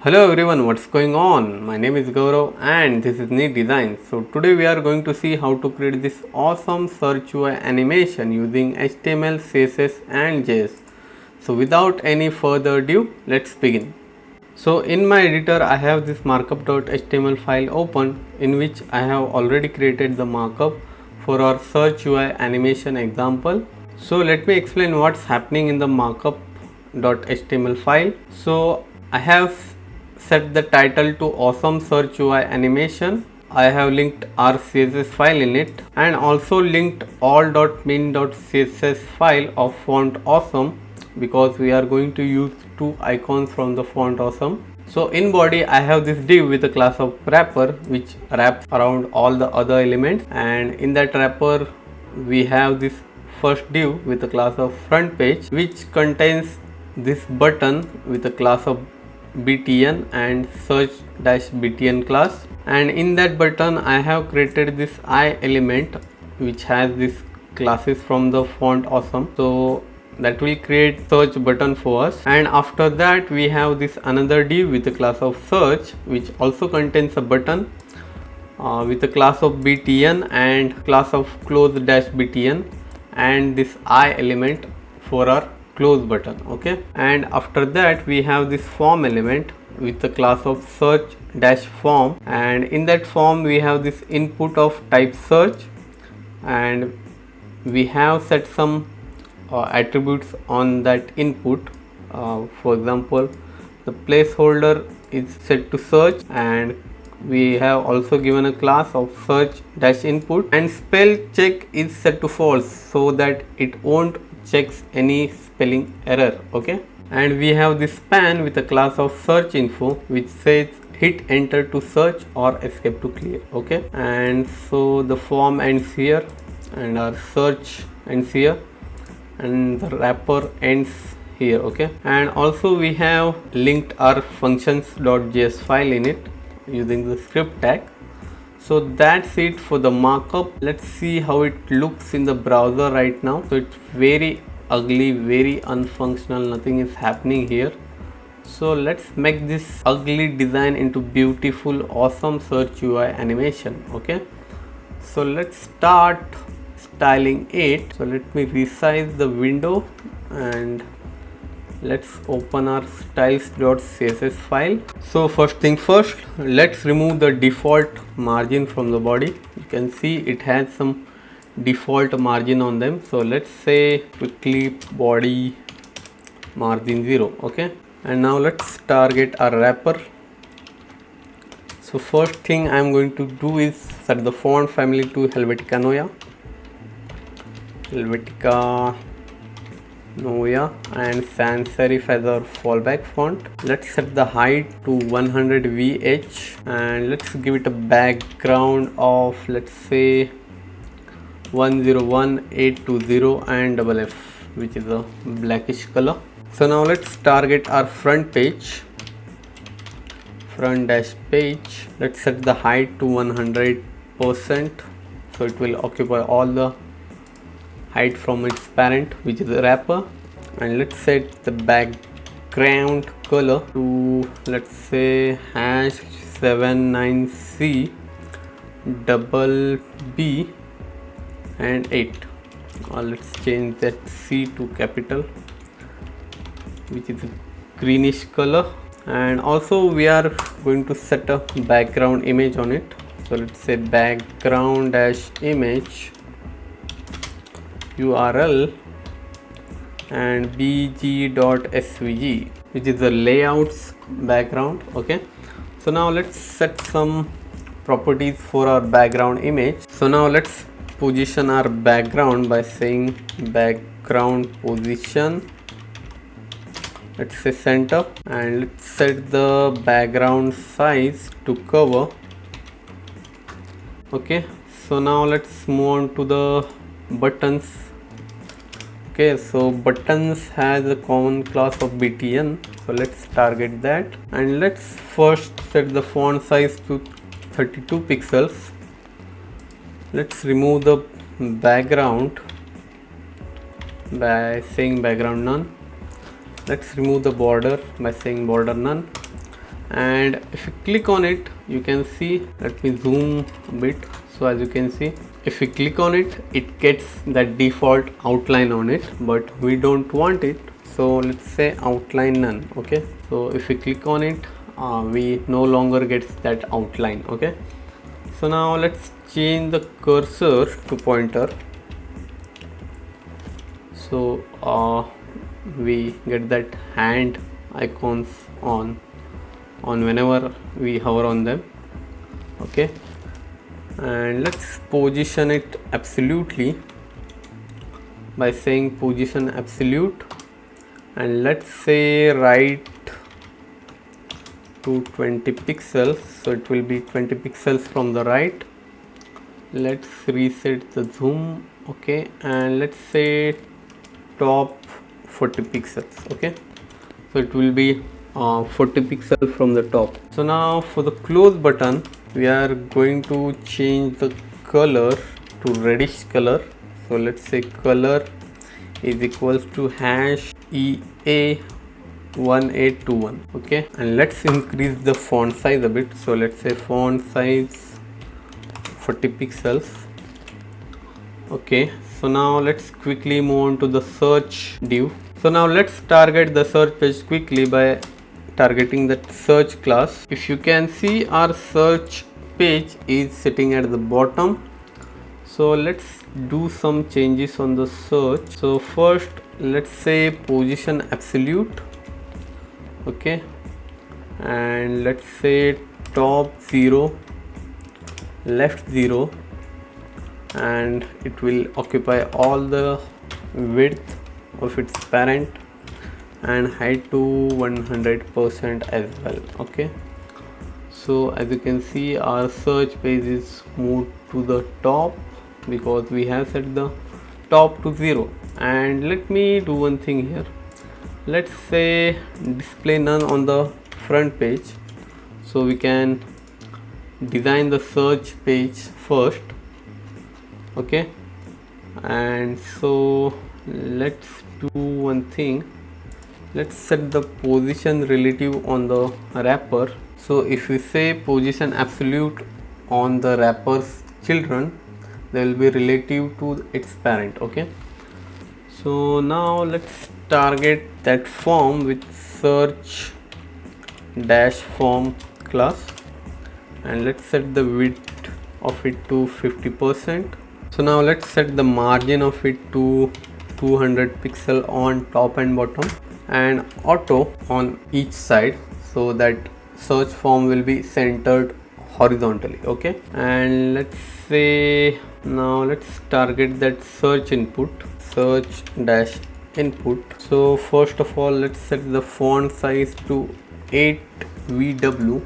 Hello everyone, what's going on? My name is Gaurav and this is Neat Design. So today we are going to see how to create this awesome search UI animation using HTML, CSS and JS. So without any further ado, let's begin. So in my editor I have this markup.html file open in which I have already created the markup for our search UI animation example. So let me explain what's happening in the markup.html file. So I have set the title to awesome search UI animation. I have linked our CSS file in it and also linked all.min.css file of font awesome because we are going to use two icons from the font awesome. So in body I have this div with a class of wrapper which wraps around all the other elements, and in that wrapper we have this first div with a class of front page which contains this button with a class of btn and search-btn class, and in that button I have created this I element which has this classes from the font awesome, so that will create search button for us. And after that we have this another div with a class of search which also contains a button with a class of btn and class of close-btn and this I element for our close button. Okay, and after that we have this form element with the class of search-form, and in that form we have this input of type search, and we have set some attributes on that input. For example, the placeholder is set to search, and we have also given a class of search-input, and spell check is set to false so that it won't checks any spelling error. Okay, and we have this span with a class of search info which says hit enter to search or escape to clear. Okay, and so the form ends here and our search ends here and the wrapper ends here. Okay, and also we have linked our functions.js file in it using the script tag. So that's it for the markup. Let's see how it looks in the browser right now. So it's very ugly, very unfunctional, nothing is happening here. So let's make this ugly design into beautiful awesome search UI animation. Okay, so let's start styling it. So let me resize the window and let's open our styles.css file. So first thing first, let's remove the default margin from the body. You can see it has some default margin on them. So let's say quickly body margin 0. Okay, and now let's target our wrapper. So first thing I'm going to do is set the font family to Helvetica Noya and sans serif as our fallback font. Let's set the height to 100 VH and let's give it a background of, let's say, 101820 and FF, which is a blackish color. So now let's target our front page, front dash page. Let's set the height to 100%, so it will occupy all the height from its parent, which is the wrapper. And let's set the background color to, let's say, #79C double B and 8, or let's change that C to capital, which is a greenish color. And also we are going to set a background image on it. So let's say background dash image URL and bg.svg, which is the layouts background. Okay, so now let's set some properties for our background image. So now let's position our background by saying background position, let's say center, and let's set the background size to cover. Okay, so now let's move on to the buttons. Okay, so buttons has a common class of btn, so let's target that, and let's first set the font size to 32 pixels. Let's remove the background by saying background none. Let's remove the border by saying border none, and if you click on it, you can see, let me zoom a bit. So as you can see, if we click on it, it gets that default outline on it, but we don't want it, so let's say outline none. Okay, so if we click on it, we no longer gets that outline. Okay, so now let's change the cursor to pointer, so we get that hand icons on whenever we hover on them. Okay, and let's position it absolutely by saying position absolute, and let's say right to 20 pixels, so it will be 20 pixels from the right. Let's reset the zoom. Okay, and let's say top 40 pixels. Okay, so it will be 40 pixels from the top. So now for the close button, we are going to change the color to reddish color. So let's say color is equals to hash EA1821. Okay, and let's increase the font size a bit. So let's say font size 40 pixels. Okay, so now let's quickly move on to the search div. So now let's target the search page quickly by targeting that search class. If you can see, our search page is sitting at the bottom, so let's do some changes on the search. So first, let's say position absolute. Okay, and let's say top 0, left 0, and it will occupy all the width of its parent and height to 100% as well. Okay, so as you can see, our search page is moved to the top because we have set the top to 0. And let me do one thing here. Let's say display none on the front page, so we can design the search page first. Okay, and so let's do one thing. Let's set the position relative on the wrapper. So if we say position absolute on the wrapper's children, they will be relative to its parent. Okay, so now let's target that form with search dash form class, and let's set the width of it to 50%. So now let's set the margin of it to 200 pixel on top and bottom, and auto on each side, so that search form will be centered horizontally. Okay, and let's say now let's target that search input, search dash input. So first of all, let's set the font size to 8 VW,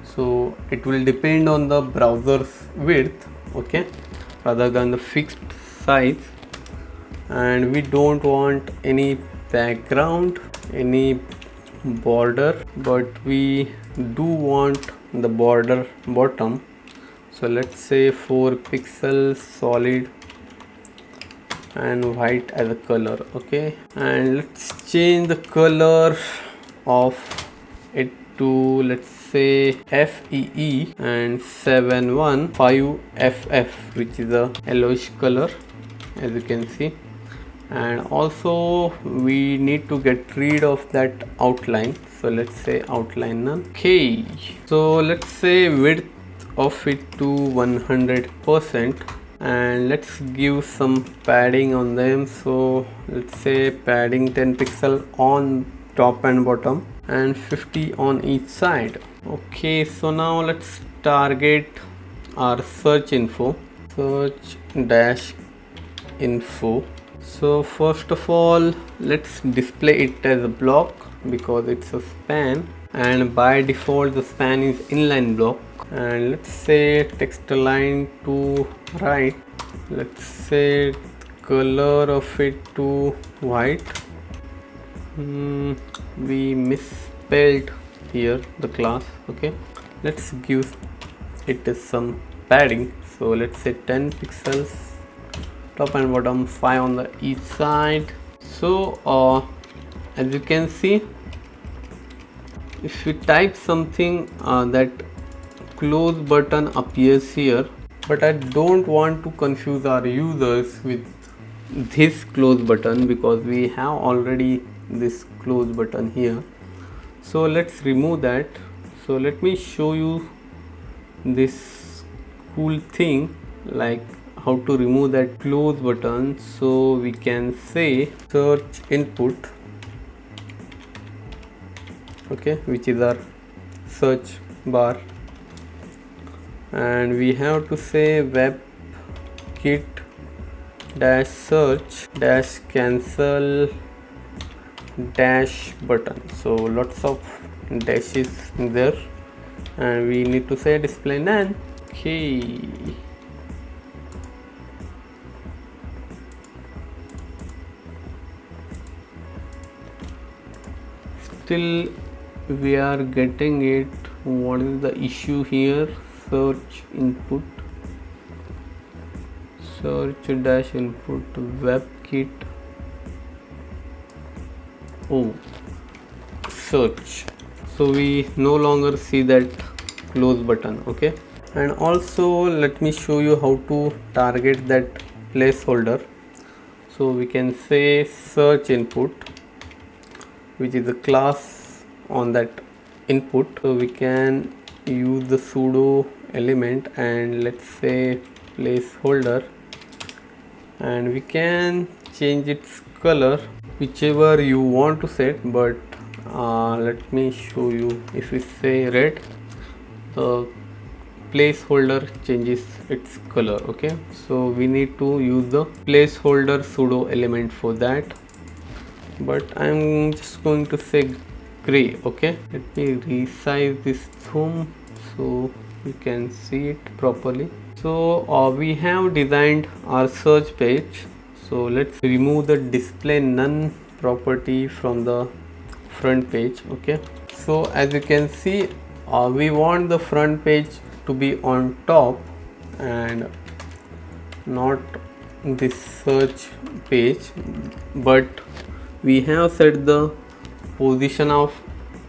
so it will depend on the browser's width, okay, rather than the fixed size. And we don't want any background, any border, but we do want the border bottom, so let's say 4 pixels solid and white as a color. Okay, and let's change the color of it to, let's say, FEE and 715FF, which is a yellowish color, as you can see. And also we need to get rid of that outline, so let's say outline none. Okay, so let's say width of it to 100%, and let's give some padding on them. So let's say padding 10 pixel on top and bottom and 50 on each side. Okay, so now let's target our search info, search dash info. So first of all, let's display it as a block because it's a span, and by default the span is inline block. And let's say text align to right, let's say color of it to white. We misspelled here the class. Okay, let's give it some padding, so let's say 10 pixels top and bottom, 5 on the each side. So as you can see, if we type something, that close button appears here, but I don't want to confuse our users with this close button because we have already this close button here. So let's remove that. So let me show you this cool thing, like how to remove that close button. So we can say search input, okay, which is our search bar, and we have to say webkit dash search dash cancel dash button. So lots of dashes there, and we need to say display none. Okay, still we are getting it. What is the issue here? Search input, search dash input webkit, oh, search. So we no longer see that close button. Okay, and also let me show you how to target that placeholder. So we can say search input, which is a class on that input. So we can use the pseudo element and let's say placeholder, and we can change its color whichever you want to set, but let me show you. If we say red, the placeholder changes its color. Okay, so we need to use the placeholder pseudo element for that, but I'm just going to say gray. Okay, let me resize this zoom so you can see it properly. So we have designed our search page. So let's remove the display none property from the front page. Okay, so as you can see, we want the front page to be on top and not this search page, but we have set the position of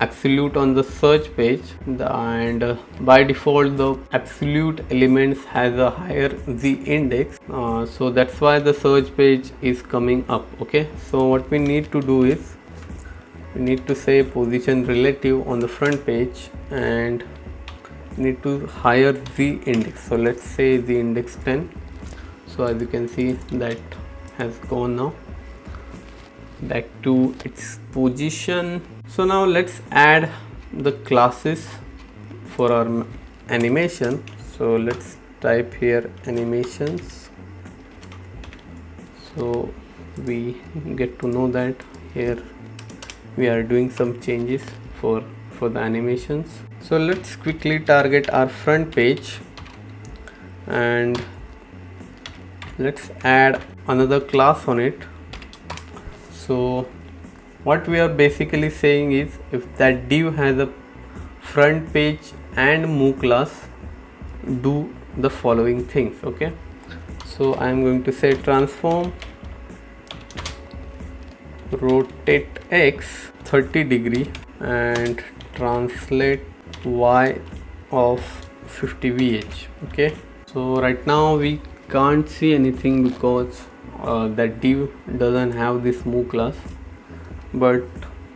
absolute on the search page, and by default the absolute elements has a higher z index, so that's why the search page is coming up. Okay, so what we need to do is we need to say position relative on the front page and need to higher z index. So let's say the index 10. So as you can see, that has gone now back to its position. So now let's add the classes for our animation. So let's type here animations. So we get to know that here we are doing some changes for the animations. So let's quickly target our front page and let's add another class on it. So what we are basically saying is, if that div has a front page and move class, do the following things. Okay, so I am going to say transform rotate x 30 degree and translate y of 50 vh. Okay, so right now we can't see anything because that div doesn't have this move class, but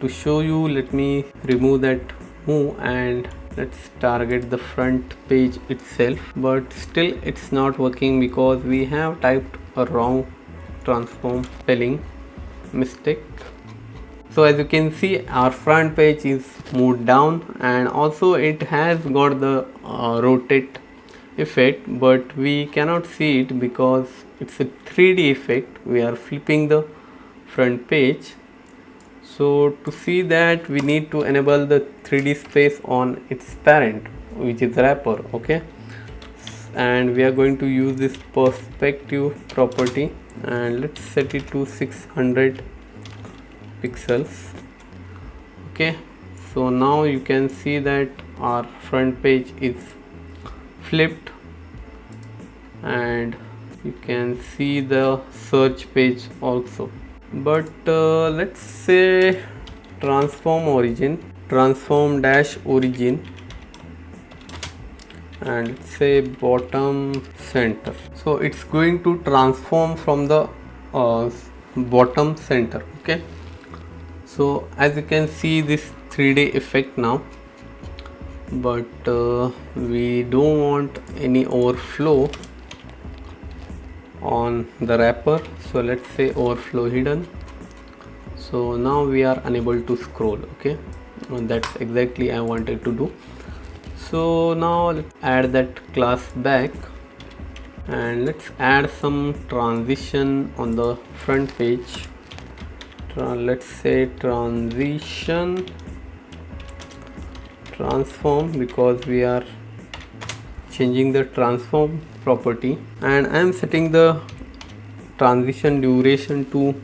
to show you, let me remove that move and let's target the front page itself. But still it's not working because we have typed a wrong transform spelling mistake. So as you can see, our front page is moved down, and also it has got the rotate effect, but we cannot see it because it's a 3D effect. We are flipping the front page. So to see that, we need to enable the 3D space on its parent, which is wrapper. Okay, and we are going to use this perspective property and let's set it to 600 pixels. Okay, so now you can see that our front page is flipped and you can see the search page also. But let's say transform origin transform dash origin and say bottom center. So it's going to transform from the bottom center. Okay, so as you can see this 3D effect now, but we don't want any overflow on the wrapper, so let's say overflow hidden. So now we are unable to scroll. Okay, and that's exactly I wanted to do. So now let's add that class back and let's add some transition on the front page. Let's say transition transform, because we are changing the transform property, and I am setting the transition duration to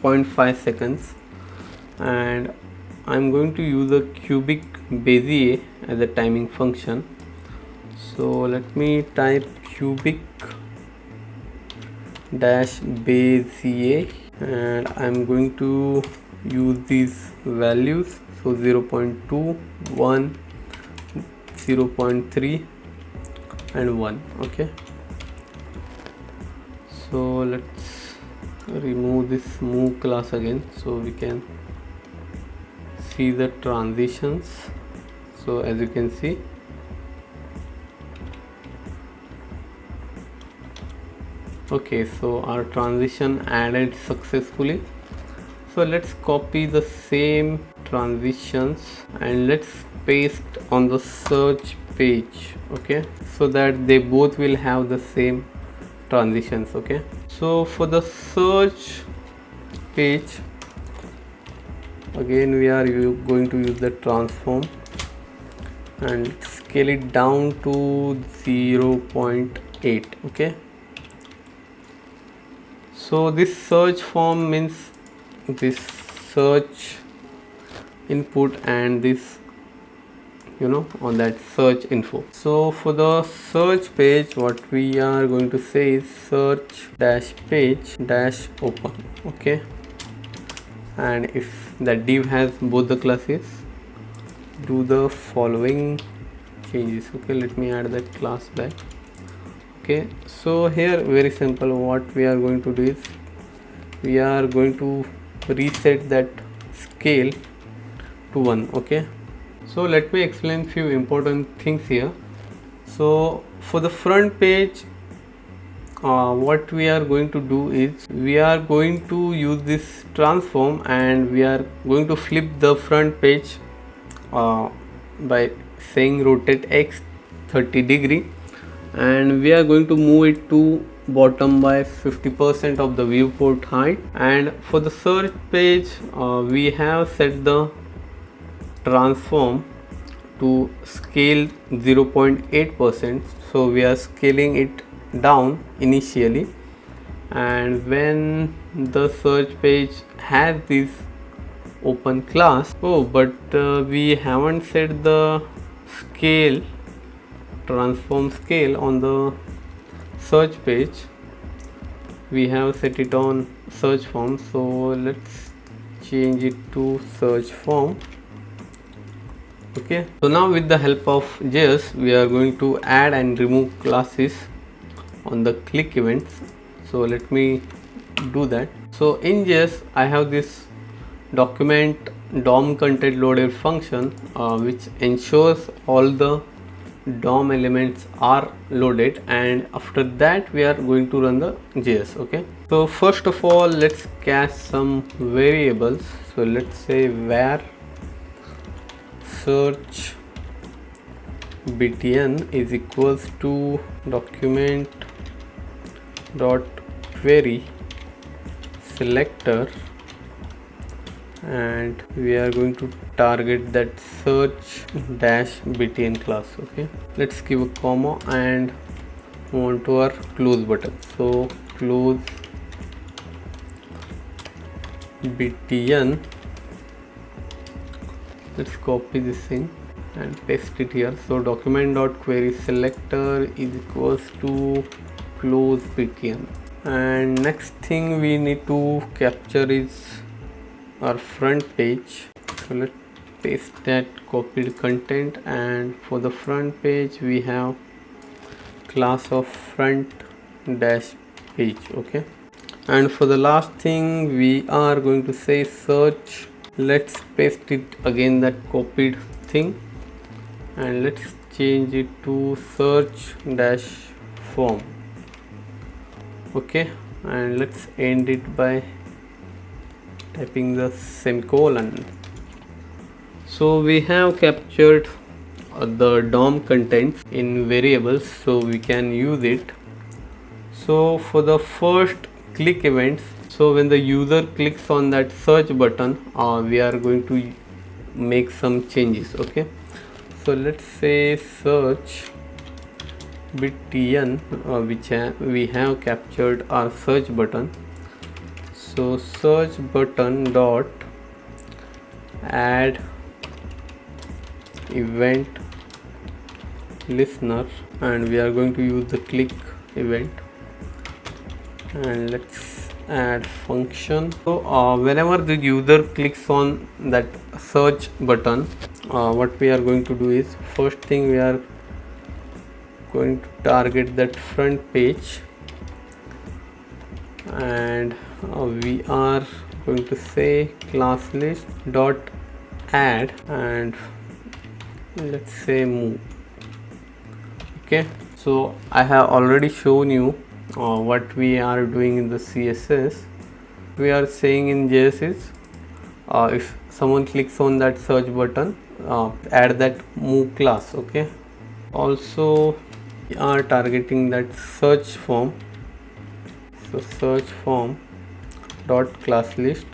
0.5 seconds, and I'm going to use a cubic Bezier as a timing function. So let me type cubic dash Bezier, and I'm going to use these values, so 0.2, 1, 0.3 and 1. Okay, so let's remove this move class again so we can see the transitions. So as you can see, okay, so our transition added successfully. So let's copy the same transitions and let's paste on the search page. Okay, so that they both will have the same transitions. Okay, so for the search page, again we are going to use the transform and scale it down to 0.8. okay, so this search form means this search input and this, you know, on that search info. So for the search page, what we are going to say is search dash page dash open. Okay, and if that div has both the classes, do the following changes. Okay, let me add that class back. Okay, so here very simple, what we are going to do is we are going to reset that scale to 1. Okay, so let me explain few important things here. So for the front page, what we are going to do is we are going to use this transform and we are going to flip the front page by saying rotate x 30 degree, and we are going to move it to bottom by 50% of the viewport height. And for the search page, we have set the transform to scale 0.8%, so we are scaling it down initially, and when the search page has this open class, but we haven't set the scale, transform scale on the search page. We have set it on search form, so let's change it to search form. Okay, so now with the help of JS, we are going to add and remove classes on the click events. So let me do that. So in JS, I have this document DOM content loaded function, which ensures all the DOM elements are loaded, and after that we are going to run the JS. Okay, so first of all, let's cache some variables. So let's say var search btn is equals to document dot query selector, and we are going to target that search dash btn class. Okay, let's give a comma and move on to our close button. So close btn, let's copy this thing and paste it here. So document dot query selector is equals to close btn, and next thing we need to capture is our front page. So let's paste that copied content, and for the front page we have class of front dash page. Okay, and for the last thing we are going to say search. Let's paste it again, that copied thing, and let's change it to search dash form. Okay, and let's end it by typing the semicolon. So we have captured the DOM contents in variables, so we can use it. So for the first click events, so when the user clicks on that search button, we are going to make some changes. Okay, so let's say search btn, which we have captured our search button. So search button dot add event listener, and we are going to use the click event, and let's add function. So whenever the user clicks on that search button, what we are going to do is, first thing we are going to target that front page, and we are going to say class list dot add, and let's say move. Okay, so I have already shown you what we are doing in the CSS. We are saying in JS is, if someone clicks on that search button, add that move class. Okay, also we are targeting that search form. So search form dot class list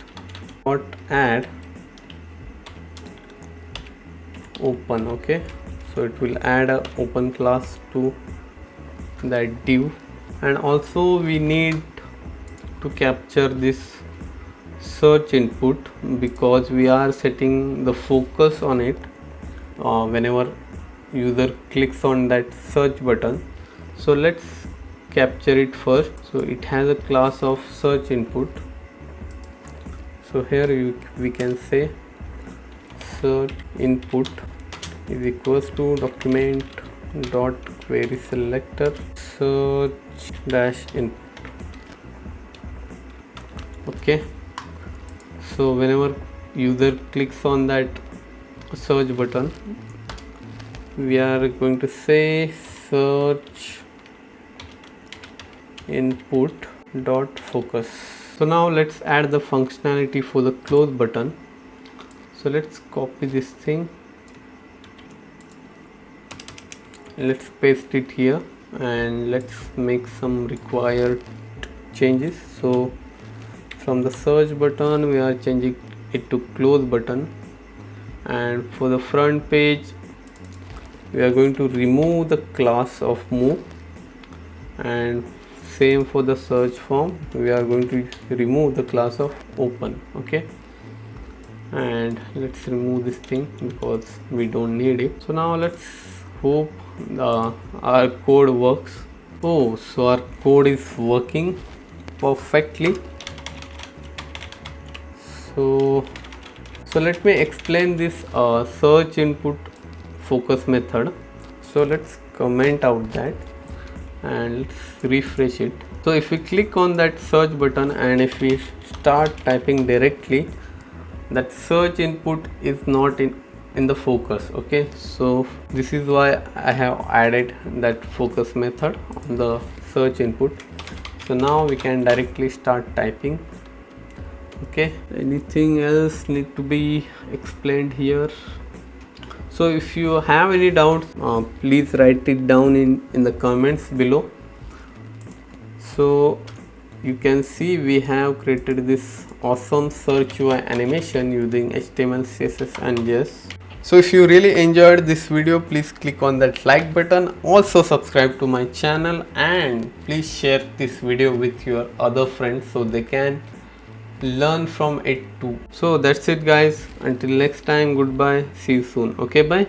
dot add open. Okay, so it will add a open class to that div, and also we need to capture this search input, because we are setting the focus on it whenever user clicks on that search button. So let's capture it first. So it has a class of search input. So here we can say search input is equals to document dot query selector search dash input. Okay, so whenever user clicks on that search button, we are going to say search input dot focus. So now let's add the functionality for the close button. So let's copy this thing, let's paste it here, and let's make some required changes. So from the search button we are changing it to close button, and for the front page we are going to remove the class of move, and same for the search form, we are going to remove the class of open. Okay, and let's remove this thing because we don't need it. So now let's hope our code works. Oh, so our code is working perfectly. So let me explain this search input focus method. So let's comment out that, and let's refresh it. So if we click on that search button and if we start typing directly, that search input is not in the focus. Okay, so this is why I have added that focus method on the search input. So now we can directly start typing. Okay, anything else need to be explained here? So if you have any doubts, please write it down in the comments below. So you can see we have created this awesome search UI animation using HTML, CSS and JS. So if you really enjoyed this video, please click on that like button. Also subscribe to my channel, and please share this video with your other friends so they can learn from it too. So that's it guys, until next time, goodbye, see you soon. Okay, bye.